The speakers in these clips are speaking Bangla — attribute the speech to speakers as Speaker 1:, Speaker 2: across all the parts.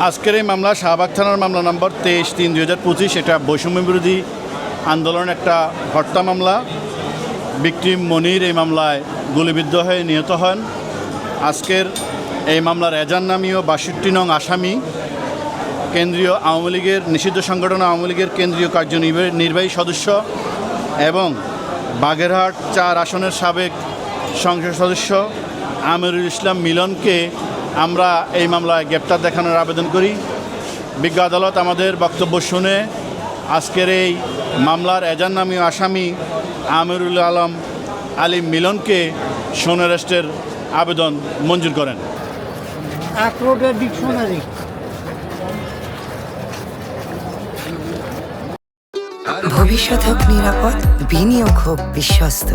Speaker 1: আজকের এই মামলা শাহবাগ থানার মামলা নম্বর 23/3/2025। এটা বৈষম্য বিরোধী আন্দোলনের একটা হত্যা মামলা। ভিকটিম মনির এই মামলায় গুলিবিদ্ধ হয়ে নিহত হন। আজকের এই মামলার এজান নামীয় 62 নং আসামি কেন্দ্রীয় আওয়ামী লীগের নিষিদ্ধ সংগঠন আওয়ামী লীগের কেন্দ্রীয় কার্যনির্বাহী সদস্য এবং বাগেরহাট 4 আসনের সাবেক সংসদ সদস্য আমিরুল ইসলাম মিলনকে আমরা এই মামলায় গ্রেপ্তার দেখানোর আবেদন করি। বিজ্ঞ আদালত আমাদের বক্তব্য শুনে আজকের এই মামলার এজান নামীয় আসামি আমিরুল আলিম মিলনকে সোন অ্যারেস্টের আবেদন মঞ্জুর করেন।
Speaker 2: ভবিষ্যৎ হোক নিরাপদ, বিনিয়োগ হোক বিশ্বস্ত,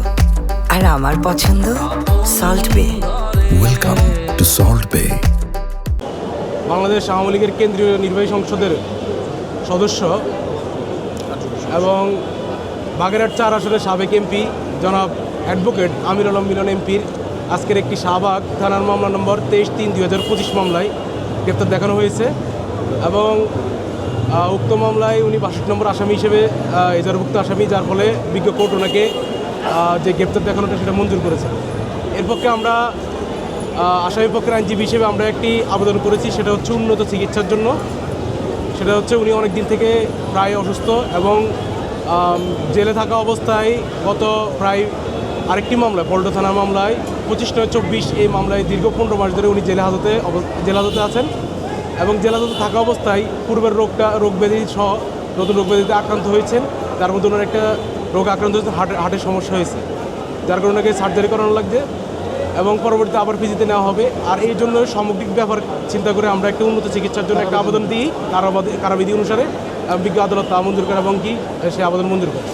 Speaker 2: আর আমার পছন্দ সল্ট বে।
Speaker 3: ওয়েলকাম টু সল্ট বে।
Speaker 4: বাংলাদেশ আওয়ামী লীগের কেন্দ্রীয় নির্বাহী সংসদের সদস্য এবং বাগেরহাট 4 আসনের সাবেক এমপি জনাব অ্যাডভোকেট আমির আলম মিলন এমপির আজকের একটি শাহবাগ থানার মামলা নম্বর 23/3/2025 মামলায় গ্রেপ্তার দেখানো হয়েছে এবং উক্ত মামলায় উনি 62 নম্বর আসামি হিসেবে এজাহারভুক্ত আসামি, যার ফলে বিজ্ঞ কোর্ট ওনাকে যে গ্রেপ্তার দেখানোটা সেটা মঞ্জুর করেছে। এর পক্ষে আমরা আসামি পক্ষের আইনজীবী হিসেবে আমরা একটি আবেদন করেছি, সেটা হচ্ছে উন্নত চিকিৎসার জন্য। সেটা হচ্ছে উনি অনেক দিন থেকে প্রায় অসুস্থ এবং জেলে থাকা অবস্থায় গত প্রায় আরেকটি মামলায় পল্টন থানার মামলায় 25/9/24 এই মামলায় দীর্ঘ 15 মাস ধরে উনি জেলে হাজতে আছেন এবং জেলে হাজতে থাকা অবস্থায় পূর্বের রোগ ব্যাধি সহ নতুন রোগ ব্যাধিতে আক্রান্ত হয়েছেন। তার মধ্যে ওনার একটা রোগ আক্রান্ত হয়েছে, হার্টের সমস্যা হয়েছে, যার কারণে ওনাকে সার্জারি করানো লাগছে এবং পরবর্তীতে আবার পিজিতে নেওয়া হবে। আর এই জন্য সামগ্রিক ব্যাপার চিন্তা করে আমরা একটা উন্নত চিকিৎসার জন্য একটা আবেদন দিই কারাবিধি অনুসারে। বিজ্ঞ আদালত তা মঞ্জুর করে এবং সে আবেদন মঞ্জুর করে।